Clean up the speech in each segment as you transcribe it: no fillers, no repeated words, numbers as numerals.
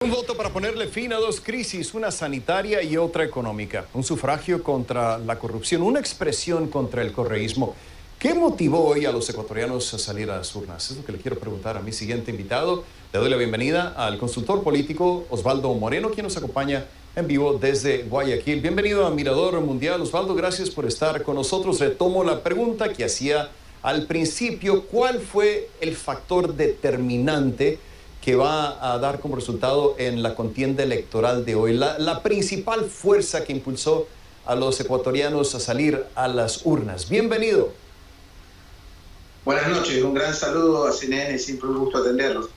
Un voto para ponerle fin a dos crisis, una sanitaria y otra económica. Un sufragio contra la corrupción, una expresión contra el correísmo. ¿Qué motivó hoy a los ecuatorianos a salir a las urnas? Es lo que le quiero preguntar a mi siguiente invitado. Le doy la bienvenida al consultor político Osvaldo Moreno, quien nos acompaña en vivo desde Guayaquil. Bienvenido a Mirador Mundial. Osvaldo, gracias por estar con nosotros. Retomo la pregunta que hacía al principio. ¿Cuál fue el factor determinante que va a dar como resultado en la contienda electoral de hoy? La principal fuerza que impulsó a los ecuatorianos a salir a las urnas. Bienvenido. Buenas noches, un gran saludo a CNN, siempre un gusto atenderlos.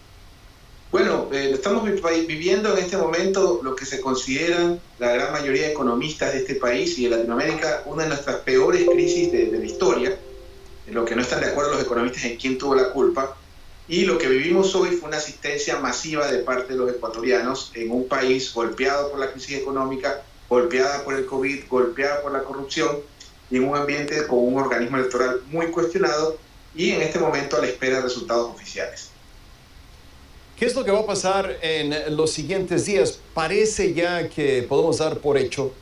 Bueno, estamos viviendo en este momento lo que se consideran la gran mayoría de economistas de este país y de Latinoamérica una de nuestras peores crisis de la historia, en lo que no están de acuerdo los economistas en quién tuvo la culpa. Y lo que vivimos hoy fue una asistencia masiva de parte de los ecuatorianos en un país golpeado por la crisis económica, golpeada por el COVID, golpeada por la corrupción y en un ambiente con un organismo electoral muy cuestionado y en este momento a la espera de resultados oficiales. ¿Qué es lo que va a pasar en los siguientes días? Parece ya que podemos dar por hecho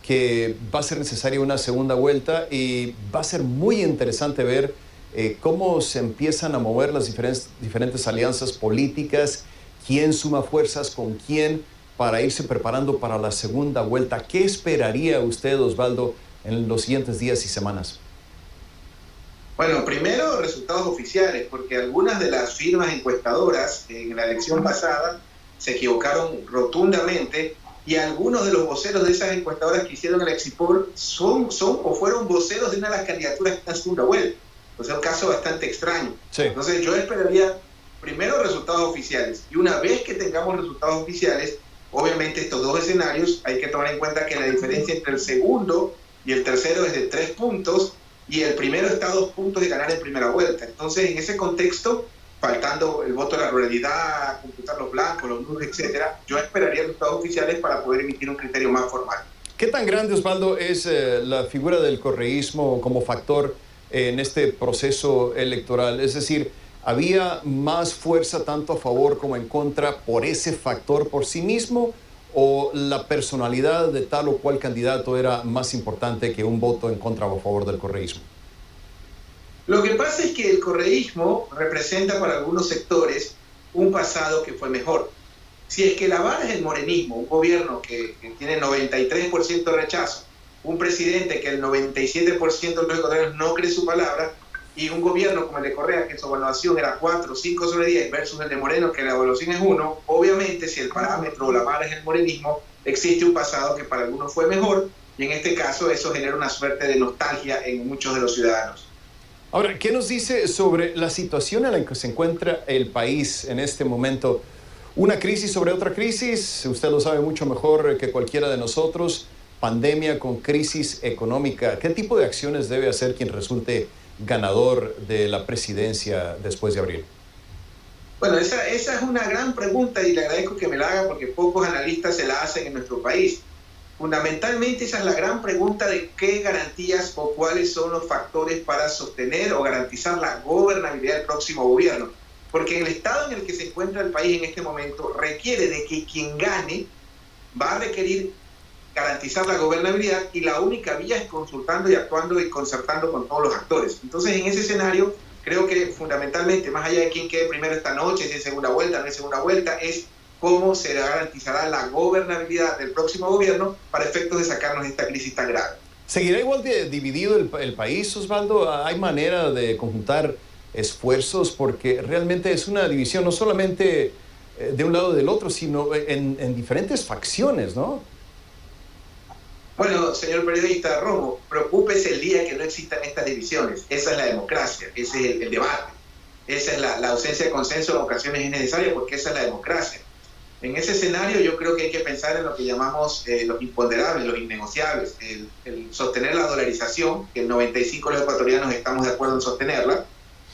que va a ser necesaria una segunda vuelta y va a ser muy interesante ver cómo se empiezan a mover las diferentes alianzas políticas, quién suma fuerzas con quién para irse preparando para la segunda vuelta. ¿Qué esperaría usted, Osvaldo, en los siguientes días y semanas? Bueno, primero resultados oficiales, porque algunas de las firmas encuestadoras en la elección pasada se equivocaron rotundamente y algunos de los voceros de esas encuestadoras que hicieron el exit poll son o fueron voceros de una de las candidaturas que están en segunda vuelta. O sea, un caso bastante extraño. Sí. Entonces yo esperaría primero resultados oficiales. Y una vez que tengamos resultados oficiales, obviamente estos dos escenarios hay que tomar en cuenta que la diferencia entre el segundo y el tercero es de 3 puntos y el primero está a 2 puntos de ganar en primera vuelta. Entonces en ese contexto, faltando el voto de la ruralidad, computar los blancos, los nulos, etcétera, yo esperaría resultados oficiales para poder emitir un criterio más formal. ¿Qué tan grande, Osvaldo, es la figura del correísmo como factor en este proceso electoral? Es decir, ¿había más fuerza tanto a favor como en contra por ese factor por sí mismo o la personalidad de tal o cual candidato era más importante que un voto en contra o a favor del correísmo? Lo que pasa es que el correísmo representa para algunos sectores un pasado que fue mejor. Si es que la vara es el morenismo, un gobierno que tiene 93% de rechazo, un presidente que el 97% de los ecuatorianos no cree su palabra, y un gobierno como el de Correa, que su evaluación era 4, 5 sobre 10, versus el de Moreno, que la evaluación es 1, obviamente si el parámetro o la vara es el morenismo, existe un pasado que para algunos fue mejor, y en este caso eso genera una suerte de nostalgia en muchos de los ciudadanos. Ahora, ¿qué nos dice sobre la situación en la que se encuentra el país en este momento? Una crisis sobre otra crisis, usted lo sabe mucho mejor que cualquiera de nosotros, pandemia con crisis económica. ¿Qué tipo de acciones debe hacer quien resulte ganador de la presidencia después de abril? Bueno, esa es una gran pregunta y le agradezco que me la haga porque pocos analistas se la hacen en nuestro país. Fundamentalmente esa es la gran pregunta de qué garantías o cuáles son los factores para sostener o garantizar la gobernabilidad del próximo gobierno. Porque el estado en el que se encuentra el país en este momento requiere de que quien gane va a requerir garantizar la gobernabilidad y la única vía es consultando y actuando y concertando con todos los actores. Entonces, en ese escenario, creo que fundamentalmente, más allá de quién quede primero esta noche, si es segunda vuelta, no es segunda vuelta, es cómo se garantizará la gobernabilidad del próximo gobierno para efectos de sacarnos de esta crisis tan grave. ¿Seguirá igual de dividido el país, Osvaldo? ¿Hay manera de conjuntar esfuerzos? Porque realmente es una división no solamente de un lado del otro, sino en diferentes facciones, ¿no? Bueno, señor periodista Romo, preocúpese el día que no existan estas divisiones. Esa es la democracia, ese es el debate. Esa es la ausencia de consenso en ocasiones es necesaria porque esa es la democracia. En ese escenario yo creo que hay que pensar en lo que llamamos los imponderables, los innegociables, el sostener la dolarización, que el 95% de los ecuatorianos estamos de acuerdo en sostenerla,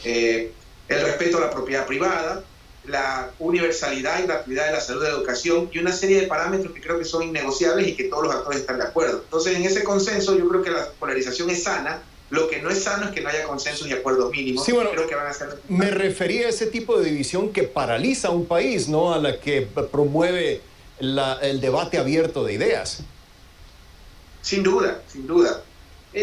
el respeto a la propiedad privada, la universalidad y gratuidad de la salud y de la educación y una serie de parámetros que creo que son innegociables y que todos los actores están de acuerdo. Entonces, en ese consenso yo creo que la polarización es sana Lo que no es sano es que no haya consensos y acuerdos mínimos. Sí, bueno, creo que van a ser... me refería a ese tipo de división que paraliza a un país, no a la que promueve el debate abierto de ideas. Sin duda, sin duda.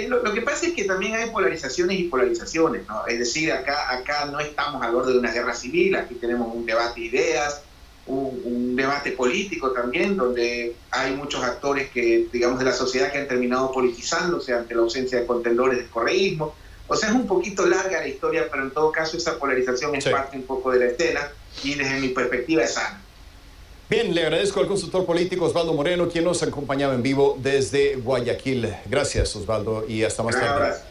Lo que pasa es que también hay polarizaciones y polarizaciones, ¿no? Es decir, acá no estamos al borde de una guerra civil, aquí tenemos un debate de ideas, un debate político también, donde hay muchos actores que, digamos, de la sociedad que han terminado politizándose ante la ausencia de contendores del correísmo. O sea, es un poquito larga la historia, pero en todo caso esa polarización es parte un poco de la escena y desde mi perspectiva es sana. Bien, le agradezco al consultor político Osvaldo Moreno, quien nos acompañaba en vivo desde Guayaquil. Gracias, Osvaldo, y hasta más tarde.